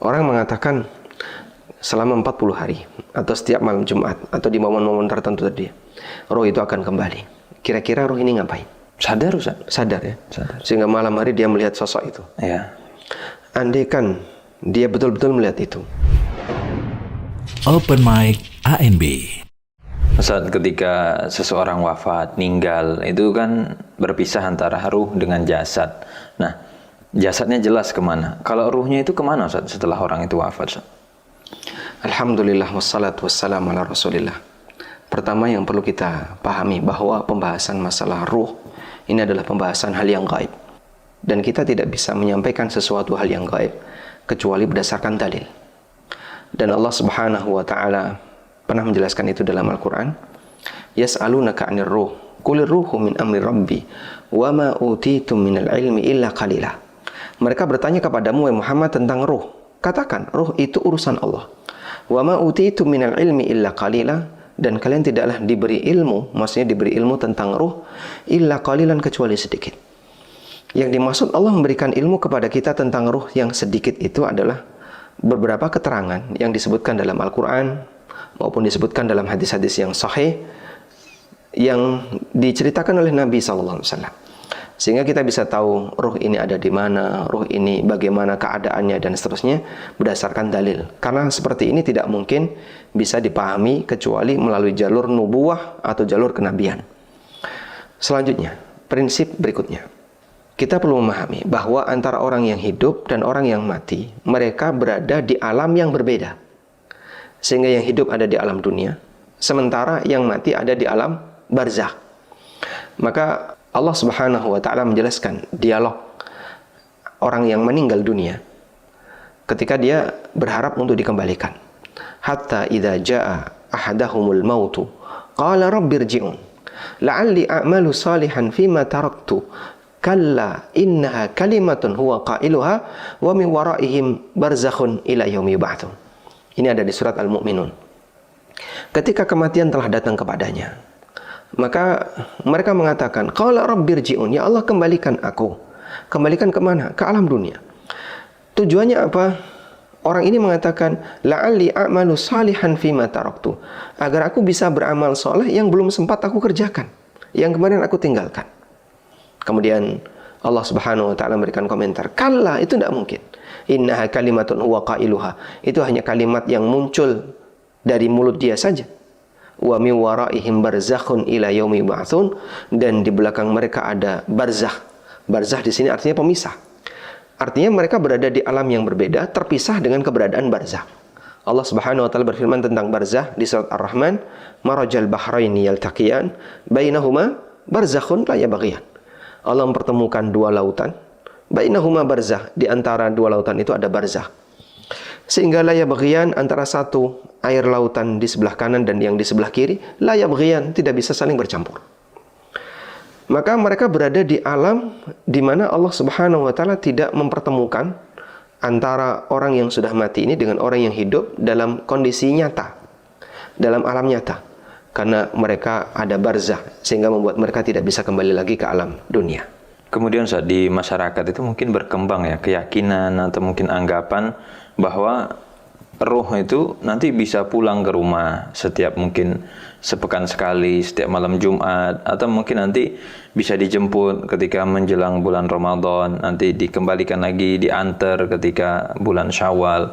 Orang mengatakan selama 40 hari atau setiap malam Jumat atau di momen-momen tertentu tadi, roh itu akan kembali. Kira-kira roh ini ngapain? Sadar, Ustaz? Sadar ya? Sadar. Sehingga malam hari dia melihat sosok itu. Ya. Andaikan dia betul-betul melihat itu. Open Mic ANB. Saat ketika seseorang wafat, meninggal, itu kan berpisah antara ruh dengan jasad. Nah, jasadnya jelas kemana. Kalau ruhnya itu kemana, Ustaz, setelah orang itu wafat, Ustaz? Alhamdulillah wassalatu wassalamu ala rasulillah. Pertama yang perlu kita pahami bahwa pembahasan masalah ruh ini adalah pembahasan hal yang gaib. Dan kita tidak bisa menyampaikan sesuatu hal yang gaib kecuali berdasarkan dalil. Dan Allah Subhanahu wa taala pernah menjelaskan itu dalam Al-Qur'an. Yas'alunaka 'anir ruh, qulir ruhu min amri rabbi, wa ma utitum minal ilmi illa qalila. Mereka bertanya kepadamu wahai Muhammad tentang ruh. Katakan, ruh itu urusan Allah. Wa ma utitum minal ilmi illa qalila, dan kalian tidaklah diberi ilmu, maksudnya diberi ilmu tentang ruh illa qalilan, kecuali sedikit. Yang dimaksud Allah memberikan ilmu kepada kita tentang ruh yang sedikit itu adalah beberapa keterangan yang disebutkan dalam Al-Quran maupun disebutkan dalam hadis-hadis yang sahih yang diceritakan oleh Nabi SAW. Sehingga kita bisa tahu ruh ini ada di mana, ruh ini bagaimana keadaannya dan seterusnya berdasarkan dalil. Karena seperti ini tidak mungkin bisa dipahami kecuali melalui jalur nubuwah atau jalur kenabian. Selanjutnya, prinsip berikutnya. Kita perlu memahami bahwa antara orang yang hidup dan orang yang mati, mereka berada di alam yang berbeda. Sehingga yang hidup ada di alam dunia, sementara yang mati ada di alam barzakh. Maka Allah Subhanahu wa taala menjelaskan dialog orang yang meninggal dunia ketika dia berharap untuk dikembalikan. Hatta idza jaa ahadahumul mautu qala rabbirji'un la'alli a'malu salihan fima taraktu kalla innaha kalimatun huwa qailuha wa min waraihim barzakhun ila yaumi yub'atsun. Ini ada di surat Al-Mu'minun. Ketika kematian telah datang kepadanya, maka mereka mengatakan, qala rabbirji'un, ya Allah kembalikan aku. Kembalikan ke mana? Ke alam dunia. Tujuannya apa? Orang ini mengatakan, la'alli a'malu salihan fima taraktu, agar aku bisa beramal soleh yang belum sempat aku kerjakan, yang kemarin aku tinggalkan. Kemudian Allah Subhanahu wa taala memberikan komentar, kalla, itu tidak mungkin. Innaha kalimatun huwa qailuha, itu hanya kalimat yang muncul dari mulut dia saja. Wa min waraihim barzakhun ila yaumi yub'atsun, dan di belakang mereka ada barzakh. Barzakh di sini artinya pemisah. Artinya mereka berada di alam yang berbeda, terpisah dengan keberadaan barzakh. Allah Subhanahu wa taala berfirman tentang barzakh di surat Ar-Rahman, marajal bahraini yaltaqiyan bainahuma barzakhun la yabghiyan. Allah mempertemukan dua lautan, bainahuma barzakh, di antara dua lautan itu ada barzakh. Sehingga la yabghiyan, antara satu air lautan di sebelah kanan dan yang di sebelah kiri, la yabghiyan, tidak bisa saling bercampur. Maka mereka berada di alam di mana Allah Subhanahu wa taala tidak mempertemukan antara orang yang sudah mati ini dengan orang yang hidup dalam kondisi nyata, dalam alam nyata. Karena mereka ada barzakh, sehingga membuat mereka tidak bisa kembali lagi ke alam dunia. Kemudian Ustaz, di masyarakat itu mungkin berkembang ya keyakinan atau mungkin anggapan bahwa roh itu nanti bisa pulang ke rumah setiap mungkin sepekan sekali, setiap malam Jumat, atau mungkin nanti bisa dijemput ketika menjelang bulan Ramadan, nanti dikembalikan lagi, diantar ketika bulan Syawal.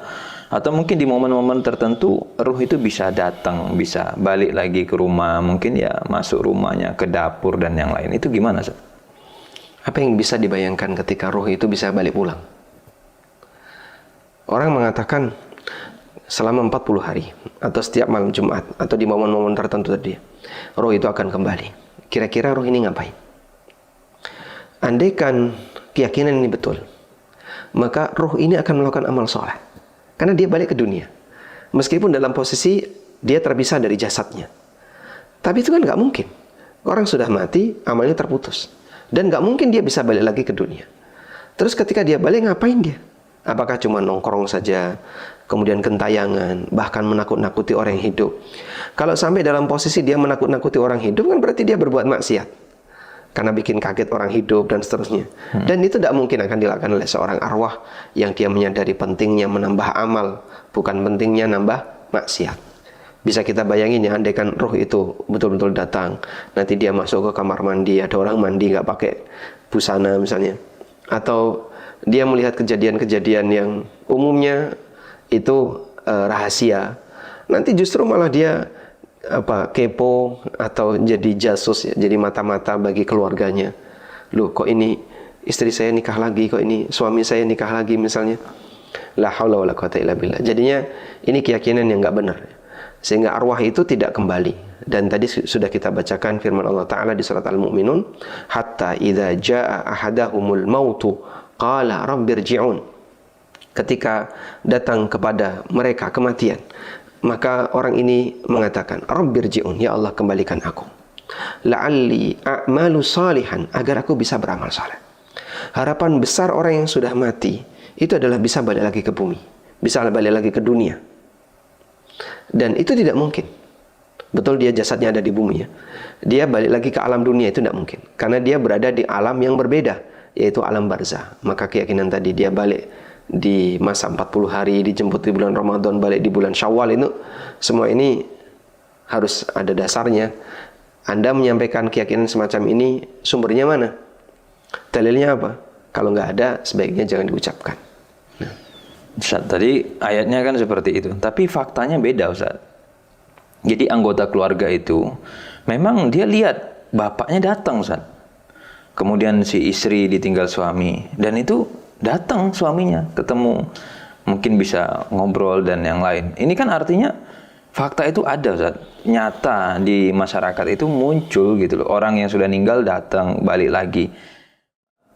Atau mungkin di momen-momen tertentu ruh itu bisa datang, bisa balik lagi ke rumah, mungkin ya masuk rumahnya, ke dapur dan yang lain. Itu gimana, Ustaz? Apa yang bisa dibayangkan ketika ruh itu bisa balik pulang? Orang mengatakan selama 40 hari atau setiap malam Jumat atau di momen-momen tertentu tadi, ruh itu akan kembali. Kira-kira ruh ini ngapain? Andaikan keyakinan ini betul, maka ruh ini akan melakukan amal soleh. Karena dia balik ke dunia. Meskipun dalam posisi dia terpisah dari jasadnya. Tapi itu kan nggak mungkin. Orang sudah mati, amalnya terputus. Dan nggak mungkin dia bisa balik lagi ke dunia. Terus ketika dia balik, ngapain dia? Apakah cuma nongkrong saja, kemudian gentayangan, bahkan menakut-nakuti orang yang hidup? Kalau sampai dalam posisi dia menakut-nakuti orang hidup, kan berarti dia berbuat maksiat. karena bikin kaget orang hidup dan seterusnya. Dan itu tidak mungkin akan dilakukan oleh seorang arwah yang dia menyadari pentingnya menambah amal, bukan pentingnya nambah maksiat. Bisa kita bayangin ya, andaikan roh itu betul-betul datang, nanti dia masuk ke kamar mandi, ada orang mandi nggak pakai busana misalnya, atau dia melihat kejadian-kejadian yang umumnya itu rahasia, nanti justru malah dia kepo atau jadi jasus ya, jadi mata-mata bagi keluarganya. Loh, kok ini istri saya nikah lagi, kok ini suami saya nikah lagi misalnya. La haula wala quwata illa billah. Jadinya ini keyakinan yang nggak benar, sehingga arwah itu tidak kembali. Dan tadi sudah kita bacakan firman Allah Ta'ala di surat Al-Mu'minun, hatta idza jaa ahadahumul mautu qala rabbirji'un. Ketika datang kepada mereka kematian, maka orang ini mengatakan, Rabbirji'un, ya Allah kembalikan aku, la'alli a'malu salihan, agar aku bisa beramal saleh. Harapan besar orang yang sudah mati itu adalah bisa balik lagi ke bumi, bisa balik lagi ke dunia. Dan itu tidak mungkin. Betul, dia jasadnya ada di bumi ya, dia balik lagi ke alam dunia itu tidak mungkin, karena dia berada di alam yang berbeda, yaitu alam barzah. Maka keyakinan tadi dia balik di masa 40 hari, dijemput di bulan Ramadan, balik di bulan Syawal, itu semua ini harus ada dasarnya. Anda menyampaikan keyakinan semacam ini, sumbernya mana? Dalilnya apa? Kalau nggak ada, sebaiknya jangan diucapkan. Ustaz, tadi ayatnya kan seperti itu, tapi faktanya beda, Ustaz. Jadi anggota keluarga itu memang dia lihat bapaknya datang, Ustaz. Kemudian si istri ditinggal suami, dan itu datang suaminya, ketemu, mungkin bisa ngobrol dan yang lain. Ini kan artinya fakta itu ada, Ustaz. Nyata di masyarakat itu muncul gitu loh. Orang yang sudah meninggal datang, balik lagi.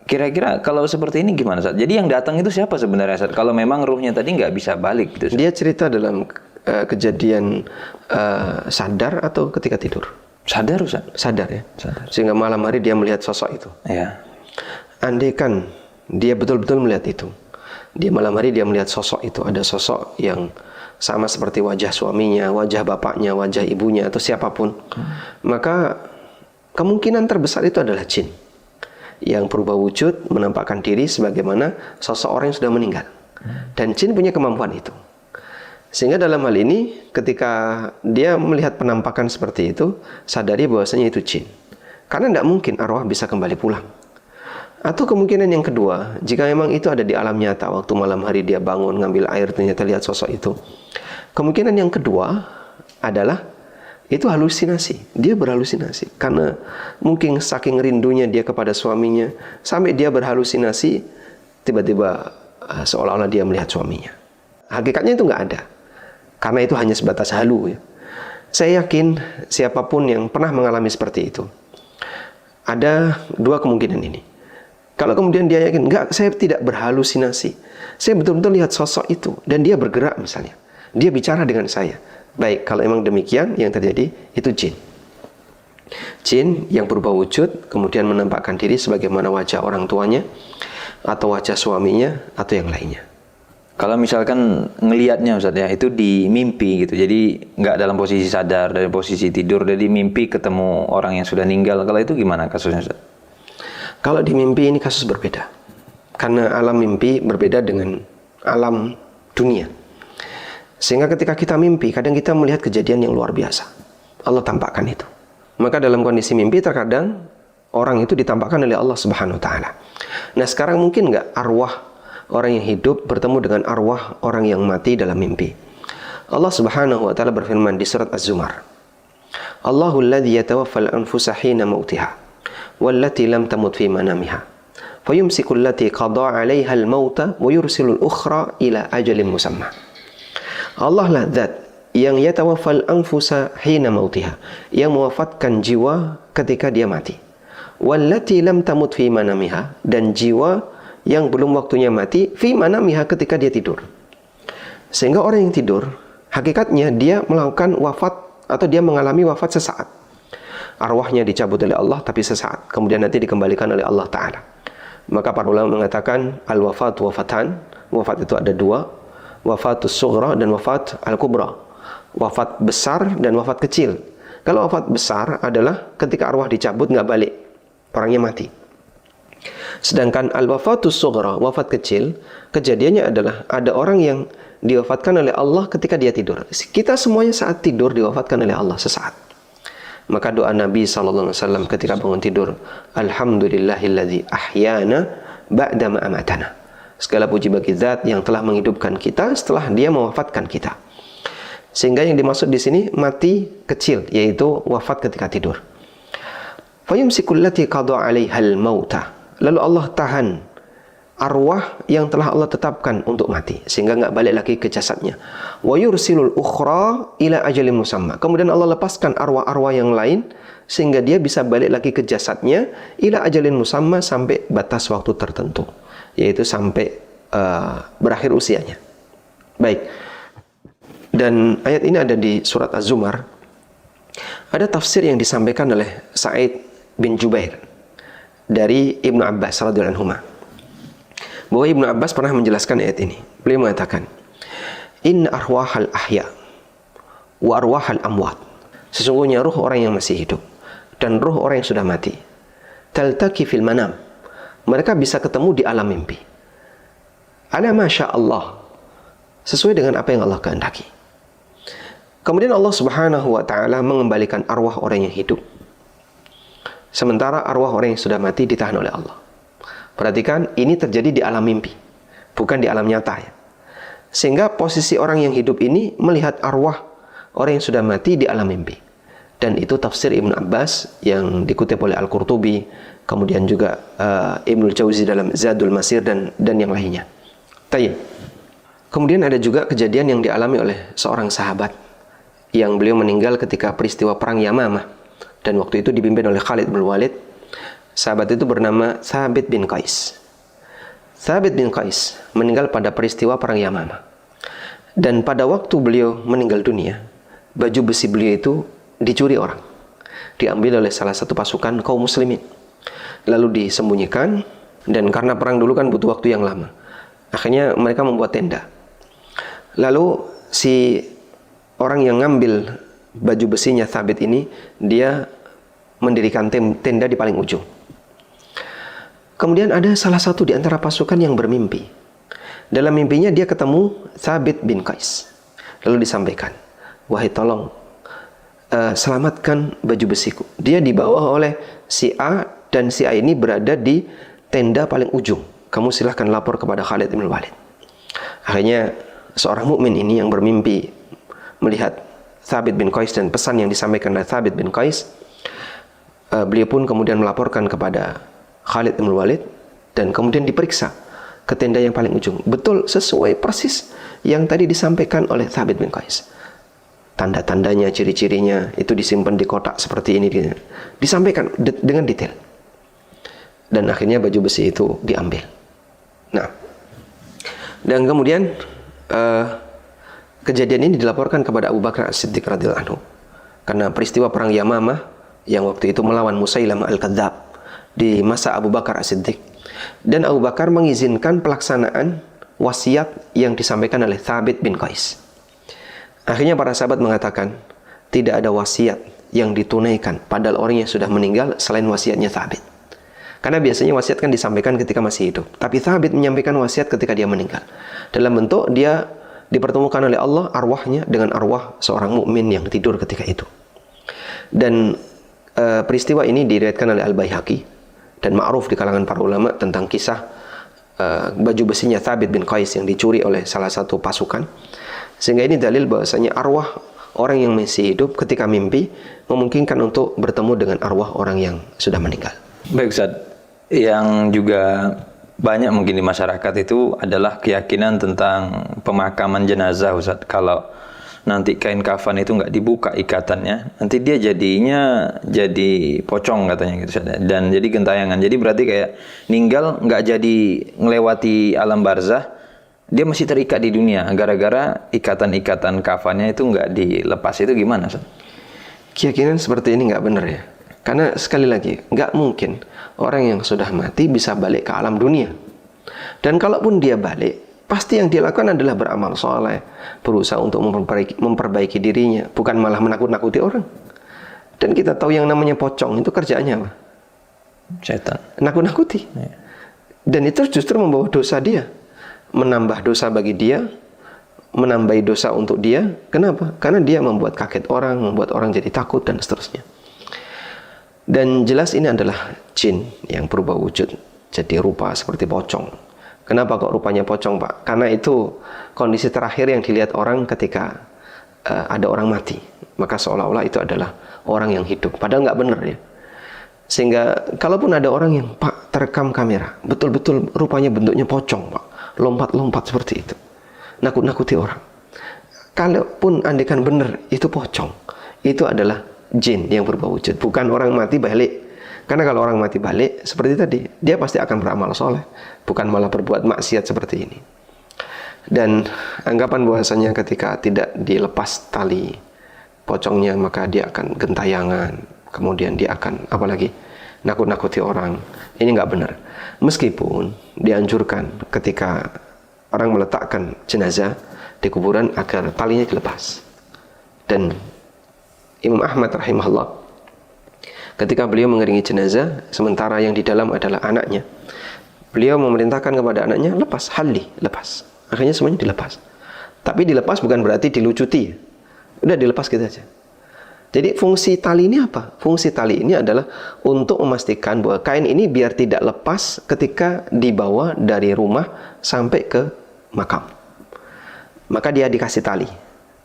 Kira-kira kalau seperti ini gimana, Ustaz? Jadi yang datang itu siapa sebenarnya, Ustaz? Kalau memang ruhnya tadi nggak bisa balik gitu, Ustaz. Dia cerita dalam kejadian sadar atau ketika tidur? Sadar, Ustaz? Sadar ya? Sadar. Sehingga malam hari dia melihat sosok itu. Ya. Andaikan dia betul-betul melihat itu, dia malam hari dia melihat sosok itu, ada sosok yang sama seperti wajah suaminya, wajah bapaknya, wajah ibunya, atau siapapun, maka kemungkinan terbesar itu adalah jin yang berubah wujud, menampakkan diri sebagaimana sosok orang yang sudah meninggal. Dan jin punya kemampuan itu. Sehingga dalam hal ini, ketika dia melihat penampakan seperti itu, sadari bahwasanya itu jin. Karena tidak mungkin arwah bisa kembali pulang. Atau kemungkinan yang kedua, jika memang itu ada di alam nyata, waktu malam hari dia bangun, ngambil air, ternyata lihat sosok itu. Kemungkinan yang kedua adalah itu halusinasi. Dia berhalusinasi. Karena mungkin saking rindunya dia kepada suaminya, sampai dia berhalusinasi, tiba-tiba seolah-olah dia melihat suaminya. Hakikatnya itu nggak ada. Karena itu hanya sebatas halu ya. Saya yakin siapapun yang pernah mengalami seperti itu, ada dua kemungkinan ini. Kalau kemudian dia yakin, enggak, saya tidak berhalusinasi, saya betul-betul lihat sosok itu, dan dia bergerak misalnya, dia bicara dengan saya. Baik, kalau memang demikian, yang terjadi itu jin. Jin yang berubah wujud, kemudian menampakkan diri sebagaimana wajah orang tuanya, atau wajah suaminya, atau yang lainnya. Kalau misalkan ngelihatnya, Ustaz ya, itu di mimpi gitu, jadi nggak dalam posisi sadar, dari posisi tidur, dari mimpi ketemu orang yang sudah meninggal, kalau itu gimana kasusnya, Ustaz? Kalau di mimpi ini kasus berbeda. Karena alam mimpi berbeda dengan alam dunia. Sehingga ketika kita mimpi, kadang kita melihat kejadian yang luar biasa. Allah tampakkan itu. Maka dalam kondisi mimpi terkadang orang itu ditampakkan oleh Allah Subhanahu wa taala. Nah, sekarang mungkin nggak arwah orang yang hidup bertemu dengan arwah orang yang mati dalam mimpi? Allah Subhanahu wa taala berfirman di surat Az-Zumar. Allahul ladzi yatawaffal anfusa hina mautiha wallati lam tamut fi manamiha fayumsiku allati qada 'alaiha al-mauta wa yursilul ukhra ila ajalin musamma. Allah lah zat yang yatawaffal anfusa hina mautiha, yang mewafatkan jiwa ketika dia mati. Wallati lam tamut fi manamiha, dan jiwa yang belum waktunya mati fi manamiha, ketika dia tidur. Sehingga orang yang tidur, hakikatnya dia melakukan wafat atau dia mengalami wafat sesaat. Arwahnya dicabut oleh Allah tapi sesaat, kemudian nanti dikembalikan oleh Allah Ta'ala. Maka para ulama mengatakan al-wafat wafatan. Wafat itu ada dua, wafatus sughra dan wafat al-kubra. Wafat besar dan wafat kecil. Kalau wafat besar adalah ketika arwah dicabut nggak balik, orangnya mati. Sedangkan al-wafatus sughra, wafat kecil, kejadiannya adalah ada orang yang diwafatkan oleh Allah ketika dia tidur. Kita semuanya saat tidur diwafatkan oleh Allah sesaat. Maka doa Nabi SAW ketika bangun tidur, Alhamdulillahilladzi ahyana ba'da ma amatana. Segala puji bagi Zat yang telah menghidupkan kita setelah Dia mewafatkan kita. Sehingga yang dimaksud di sini mati kecil, yaitu wafat ketika tidur. Fayumsikul lati qada 'alaihal mauta. Lalu Allah tahan arwah yang telah Allah tetapkan untuk mati, sehingga enggak balik lagi ke jasadnya. Wa yursilul ukhra ila ajalin musamma. Kemudian Allah lepaskan arwah-arwah yang lain sehingga dia bisa balik lagi ke jasadnya ila ajalin musamma, sampai batas waktu tertentu, yaitu sampai berakhir usianya. Baik. Dan ayat ini ada di surat Az-Zumar. Ada tafsir yang disampaikan oleh Sa'id bin Jubair dari Ibnu Abbas radhiyallahu anhu, bahwa Ibnu Abbas pernah menjelaskan ayat ini. Beliau mengatakan, "Inna arwahal ahya wa arwahal amwat." Sesungguhnya ruh orang yang masih hidup dan ruh orang yang sudah mati, taltaqi fil manam. Mereka bisa ketemu di alam mimpi. Ala masya Allah, sesuai dengan apa yang Allah kehendaki. Kemudian Allah Subhanahu wa taala mengembalikan arwah orang yang hidup, sementara arwah orang yang sudah mati ditahan oleh Allah. Perhatikan, ini terjadi di alam mimpi, bukan di alam nyata ya. Sehingga posisi orang yang hidup ini melihat arwah orang yang sudah mati di alam mimpi. Dan itu tafsir Ibnu Abbas yang dikutip oleh Al-Qurtubi, kemudian juga Ibnul Jauzi dalam Zadul Masir dan yang lainnya. Tayyib. Kemudian ada juga kejadian yang dialami oleh seorang sahabat yang beliau meninggal ketika peristiwa perang Yamamah, dan waktu itu dipimpin oleh Khalid bin Walid. Sahabat itu bernama Thabit bin Qais. Thabit bin Qais meninggal pada peristiwa perang Yamamah. Dan pada waktu beliau meninggal dunia, baju besi beliau itu dicuri orang, diambil oleh salah satu pasukan kaum muslimin, lalu disembunyikan. Dan karena perang dulu kan butuh waktu yang lama, akhirnya mereka membuat tenda. Lalu si orang yang ngambil baju besinya Thabit ini, dia mendirikan tenda di paling ujung. Kemudian ada salah satu di antara pasukan yang bermimpi. Dalam mimpinya dia ketemu Thabit bin Qais. Lalu disampaikan, "Wahai tolong, selamatkan baju besiku." Dia dibawa oleh si A, dan si A ini berada di tenda paling ujung. Kamu silahkan lapor kepada Khalid bin Walid. Akhirnya seorang mukmin ini yang bermimpi melihat Thabit bin Qais dan pesan yang disampaikan oleh Thabit bin Qais, beliau pun kemudian melaporkan kepada Khalid bin Walid, dan kemudian diperiksa ke tenda yang paling ujung. Betul sesuai persis yang tadi disampaikan oleh Thabit bin Qais. Tanda-tandanya, ciri-cirinya itu disimpan di kotak seperti ini, disampaikan dengan detail. Dan akhirnya baju besi itu diambil. Nah, dan kemudian kejadian ini dilaporkan kepada Abu Bakar As-Siddiq radhiyallahu anhu, karena peristiwa perang Yamamah yang waktu itu melawan Musailamah Al-Kadzdzab di masa Abu Bakar As-Siddiq. Dan Abu Bakar mengizinkan pelaksanaan wasiat yang disampaikan oleh Thabit bin Qais. Akhirnya para sahabat mengatakan, tidak ada wasiat yang ditunaikan padahal orang yang sudah meninggal selain wasiatnya Thabit. Karena biasanya wasiat kan disampaikan ketika masih hidup, tapi Thabit menyampaikan wasiat ketika dia meninggal, dalam bentuk dia dipertemukan oleh Allah arwahnya dengan arwah seorang mukmin yang tidur ketika itu. Dan peristiwa ini diriwayatkan oleh Al-Baihaqi dan ma'ruf di kalangan para ulama tentang kisah baju besinya Thabit bin Qais yang dicuri oleh salah satu pasukan. Sehingga ini dalil bahwasanya arwah orang yang masih hidup ketika mimpi memungkinkan untuk bertemu dengan arwah orang yang sudah meninggal. Baik Ustaz, yang juga banyak mungkin di masyarakat itu adalah keyakinan tentang pemakaman jenazah Ustaz. Kalau nanti kain kafan itu nggak dibuka ikatannya, nanti dia jadinya jadi pocong katanya gitu Ustaz. Dan jadi gentayangan. Jadi berarti kayak ninggal nggak jadi ngelewati alam barzah, dia masih terikat di dunia gara-gara ikatan-ikatan kafannya itu nggak dilepas. Itu gimana Ustaz? Keyakinan seperti ini nggak benar ya. Karena sekali lagi, nggak mungkin orang yang sudah mati bisa balik ke alam dunia. Dan kalaupun dia balik, pasti yang dia lakukan adalah beramal soleh, berusaha untuk memperbaiki dirinya, bukan malah menakut-nakuti orang. Dan kita tahu yang namanya pocong itu kerjaannya apa? Setan. Nakut-nakuti. Dan itu justru membawa dosa dia, menambah dosa bagi dia, menambahi dosa untuk dia. Kenapa? Karena dia membuat kaget orang, membuat orang jadi takut dan seterusnya. Dan jelas ini adalah jin yang berubah wujud jadi rupa seperti pocong. Kenapa kok rupanya pocong, Pak? Karena itu kondisi terakhir yang dilihat orang ketika ada orang mati. Maka seolah-olah itu adalah orang yang hidup. Padahal nggak benar ya. Sehingga kalaupun ada orang yang, Pak, terekam kamera, betul-betul rupanya bentuknya pocong, Pak, lompat-lompat seperti itu, nakut-nakuti orang. Kalaupun andekan benar itu pocong, itu adalah jin yang berubah wujud, bukan orang mati balik. Karena kalau orang mati balik seperti tadi, dia pasti akan beramal soleh, bukan malah berbuat maksiat seperti ini. Dan anggapan bahwasanya ketika tidak dilepas tali pocongnya, maka dia akan gentayangan, kemudian dia akan apalagi nakut-nakuti orang. Ini nggak benar. Meskipun dianjurkan ketika orang meletakkan jenazah di kuburan agar talinya dilepas. Dan Imam Ahmad rahimahullah, ketika beliau mengiringi jenazah, sementara yang di dalam adalah anaknya, beliau memerintahkan kepada anaknya, lepas, halli, lepas. Akhirnya semuanya dilepas. Tapi dilepas bukan berarti dilucuti. Udah dilepas gitu aja. Jadi fungsi tali ini apa? Fungsi tali ini adalah untuk memastikan bahwa kain ini biar tidak lepas ketika dibawa dari rumah sampai ke makam. Maka dia dikasih tali.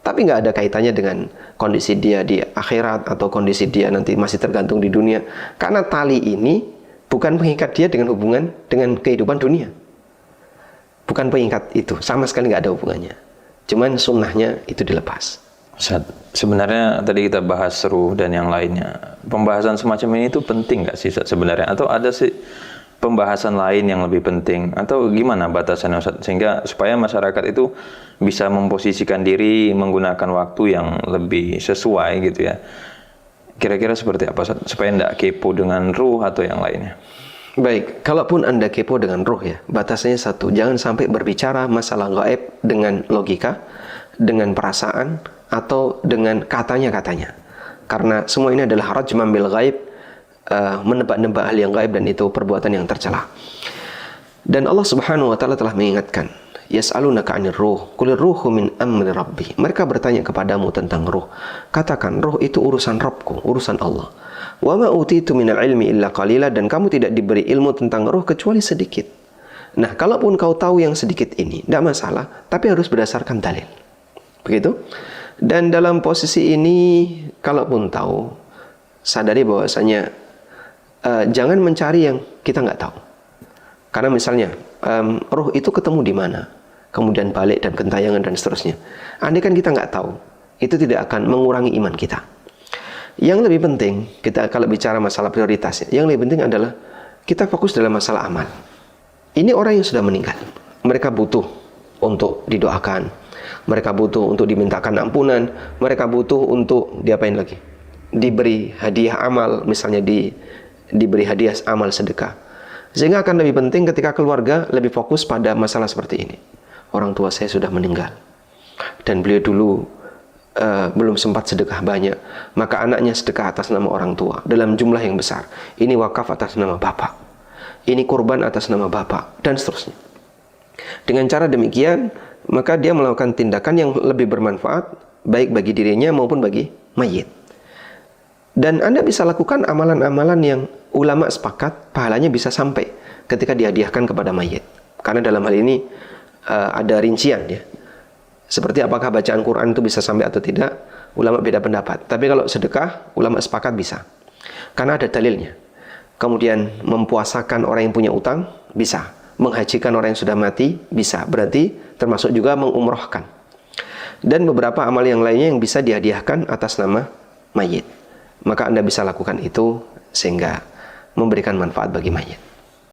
Tapi nggak ada kaitannya dengan kondisi dia di akhirat atau kondisi dia nanti masih tergantung di dunia. Karena tali ini bukan mengikat dia dengan hubungan dengan kehidupan dunia. Bukan pengikat itu, sama sekali nggak ada hubungannya. Cuman sunnahnya itu dilepas. Ustaz, sebenarnya tadi kita bahas ruh dan yang lainnya. Pembahasan semacam ini itu penting nggak sih Ustaz, sebenarnya? Atau ada sih pembahasan lain yang lebih penting? Atau gimana batasannya Ustaz? Sehingga supaya masyarakat itu bisa memposisikan diri menggunakan waktu yang lebih sesuai gitu ya. Kira-kira seperti apa Ustaz? Supaya tidak kepo dengan ruh atau yang lainnya. Baik, kalaupun Anda kepo dengan ruh ya, batasannya satu, jangan sampai berbicara masalah gaib dengan logika, dengan perasaan, atau dengan katanya-katanya. Karena semua ini adalah rajman bil ghaib, menebak-nebak hal yang gaib, dan itu perbuatan yang tercela. Dan Allah Subhanahu wa taala telah mengingatkan, yas'alunaka 'anir ruh, qulir ruhu min amri rabbi. Mereka bertanya kepadamu tentang ruh. Katakan, ruh itu urusan Rabbku, urusan Allah. Wa ma utitu minal ilmi illa qalila, dan kamu tidak diberi ilmu tentang ruh kecuali sedikit. Nah, kalaupun kau tahu yang sedikit ini, tidak masalah, tapi harus berdasarkan dalil. Begitu? Dan dalam posisi ini, kalaupun tahu, sadari bahwasanya jangan mencari yang kita nggak tahu. Karena misalnya, ruh itu ketemu di mana, kemudian balik dan gentayangan dan seterusnya. Andai kan kita nggak tahu, itu tidak akan mengurangi iman kita. Yang lebih penting, kita kalau bicara masalah prioritas, yang lebih penting adalah kita fokus dalam masalah amal. Ini orang yang sudah meninggal. Mereka butuh untuk didoakan. Mereka butuh untuk dimintakan ampunan. Mereka butuh untuk diapain lagi? Diberi hadiah amal, misalnya diberi hadiah amal sedekah. Sehingga akan lebih penting ketika keluarga lebih fokus pada masalah seperti ini. Orang tua saya sudah meninggal, dan beliau dulu belum sempat sedekah banyak, maka anaknya sedekah atas nama orang tua dalam jumlah yang besar. Ini wakaf atas nama bapak, ini kurban atas nama bapak, dan seterusnya. Dengan cara demikian, maka dia melakukan tindakan yang lebih bermanfaat, baik bagi dirinya maupun bagi mayit. Dan Anda bisa lakukan amalan-amalan yang ulama sepakat pahalanya bisa sampai ketika dihadiahkan kepada mayit. Karena dalam hal ini ada rincian ya. Seperti apakah bacaan Quran itu bisa sampai atau tidak, ulama beda pendapat. Tapi kalau sedekah, ulama sepakat bisa. Karena ada dalilnya. Kemudian mempuasakan orang yang punya utang, bisa. Menghajikan orang yang sudah mati, bisa. Berarti termasuk juga mengumrohkan. Dan beberapa amal yang lainnya yang bisa dihadiahkan atas nama mayit. Maka Anda bisa lakukan itu sehingga memberikan manfaat bagi mayit.